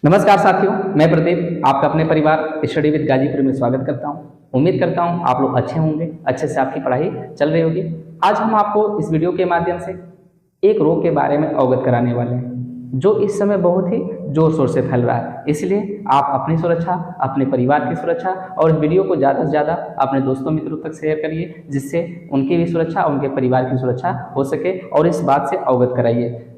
नमस्कार साथियों, मैं प्रदीप आपका अपने परिवार स्टडी विद गाजीपुर में स्वागत करता हूं। उम्मीद करता हूं आप लोग अच्छे होंगे, अच्छे से आपकी पढ़ाई चल रही होगी। आज हम आपको इस वीडियो के माध्यम से एक रोग के बारे में अवगत कराने वाले हैं जो इस समय बहुत ही जोर शोर से फैल रहा है। इसलिए आप अपनी सुरक्षा, अपने परिवार की सुरक्षा और इस वीडियो को ज़्यादा से ज़्यादा अपने दोस्तों मित्रों तक शेयर करिए, जिससे उनकी भी सुरक्षा, उनके परिवार की सुरक्षा हो सके और इस बात से अवगत कराइए।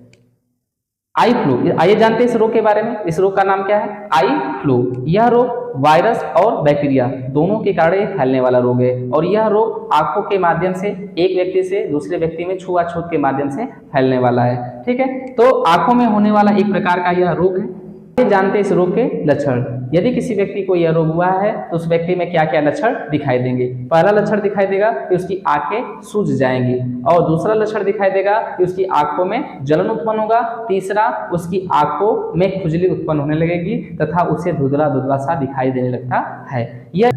आई फ्लू, आइए जानते हैं इस रोग के बारे में। इस रोग का नाम क्या है? Eye flu. यह रोग वायरस और बैक्टीरिया दोनों के कारण फैलने वाला रोग है और यह रोग आंखों के माध्यम से एक व्यक्ति से दूसरे व्यक्ति में छुआछूत के माध्यम से फैलने वाला है। ठीक है, तो आंखों में होने वाला एक प्रकार का यह रोग है। जानते हैं इस रोग के लक्षण। यदि किसी व्यक्ति को यह रोग हुआ है तो उस व्यक्ति में क्या क्या लक्षण दिखाई देंगे? पहला लक्षण दिखाई देगा कि उसकी आंखें सूज जाएंगी और दूसरा लक्षण दिखाई देगा कि उसकी आंखों में जलन उत्पन्न होगा। तीसरा, उसकी आंखों में खुजली उत्पन्न होने लगेगी तथा उसे धुंधला धुंधला सा दिखाई देने लगता है। यह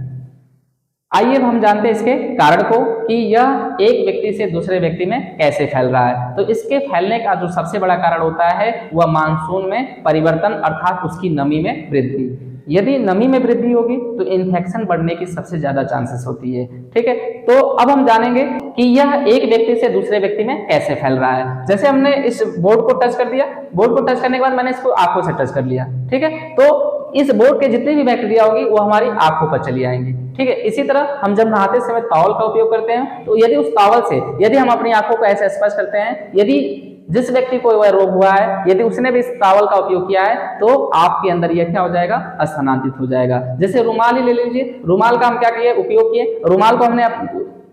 आइए अब हम जानते हैं इसके कारण को कि यह एक व्यक्ति से दूसरे व्यक्ति में कैसे फैल रहा है। तो इसके फैलने का जो सबसे बड़ा कारण होता है वह मानसून में परिवर्तन अर्थात उसकी नमी में वृद्धि। यदि नमी में वृद्धि होगी तो इन्फेक्शन बढ़ने की सबसे ज्यादा चांसेस होती है। ठीक है, तो अब हम जानेंगे कि यह एक व्यक्ति से दूसरे व्यक्ति में कैसे फैल रहा है। जैसे हमने इस बोर्ड को टच कर दिया, बोर्ड को टच करने के बाद मैंने इसको आंखों से टच कर लिया। ठीक है, तो इस बोर्ड के जितनी भी बैक्टीरिया होगी वो हमारी आंखों पर चली आएंगी। ठीक है, इसी तरह हम जब नहाते समय टॉवल का उपयोग करते हैं तो यदि उस टॉवल से यदि हम अपनी आंखों को ऐसे स्पर्श करते हैं, यदि जिस व्यक्ति को वह रोग हुआ है यदि उसने भी इस टॉवल का उपयोग किया है तो आपके अंदर यह क्या हो जाएगा? स्थानांतरित हो जाएगा। जैसे रुमाल ही ले लीजिए, रुमाल का हम क्या किए? उपयोग किए। रुमाल को हमने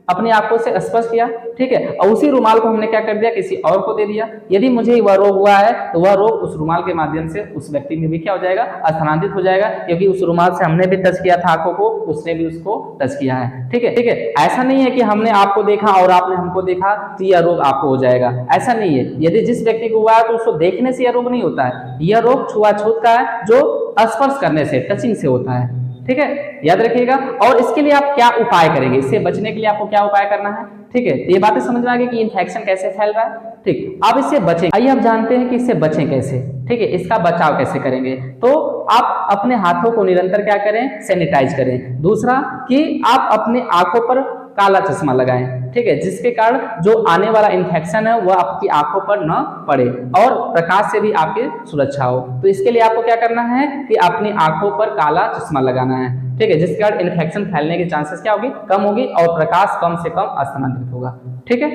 अपनी आंखों से स्पर्श किया, ठीक है, और उसी रुमाल को हमने क्या कर दिया? किसी और को दे दिया। यदि मुझे वह रोग हुआ है तो वह रोग उस रुमाल के माध्यम से उस व्यक्ति में भी क्या हो जाएगा? स्थानांतरित हो जाएगा, क्योंकि उस रुमाल से हमने भी टच किया था आंखों को, उसने भी उसको टच किया है। ठीक है, ठीक है, ऐसा नहीं है कि हमने आपको देखा और आपने हमको देखा तो यह रोग आपको हो जाएगा, ऐसा नहीं है। यदि जिस व्यक्ति को हुआ है तो उसको देखने से यह रोग नहीं होता है। यह रोग छुआछूत का है जो स्पर्श करने से, टचिंग से होता है। ठीक है, याद रखिएगा। और इसके लिए आप क्या उपाय करेंगे? इससे बचने के लिए आपको क्या उपाय करना है? ठीक है, ये बातें समझ में आ गई कि इन्फेक्शन कैसे फैल रहा है। ठीक, अब इससे बचें। आइए अब जानते हैं कि इससे बचें कैसे। ठीक है, इसका बचाव कैसे करेंगे? तो आप अपने हाथों को निरंतर क्या करें? सैनिटाइज करें। दूसरा कि आप अपने आंखों पर काला चश्मा लगाएं। ठीक है, जिसके कारण जो आने वाला इन्फेक्शन है वह आपकी आंखों पर न पड़े और प्रकाश से भी आपकी सुरक्षा हो। तो इसके लिए आपको क्या करना है कि अपनी आंखों पर काला चश्मा लगाना है। ठीक है, जिसके कारण इन्फेक्शन फैलने की चांसेस क्या होगी? कम होगी और प्रकाश कम से कम स्थानांतरित होगा। ठीक है,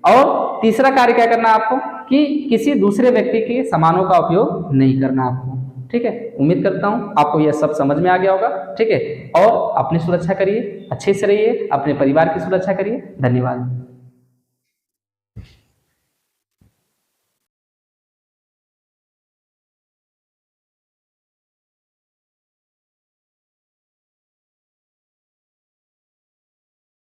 और तीसरा कार्य क्या करना है आपको कि किसी दूसरे व्यक्ति के सामानों का उपयोग नहीं करना आपको। ठीक है, उम्मीद करता हूं आपको यह सब समझ में आ गया होगा। ठीक है, और अपनी सुरक्षा करिए, अच्छे से रहिए, अपने परिवार की सुरक्षा करिए। धन्यवाद।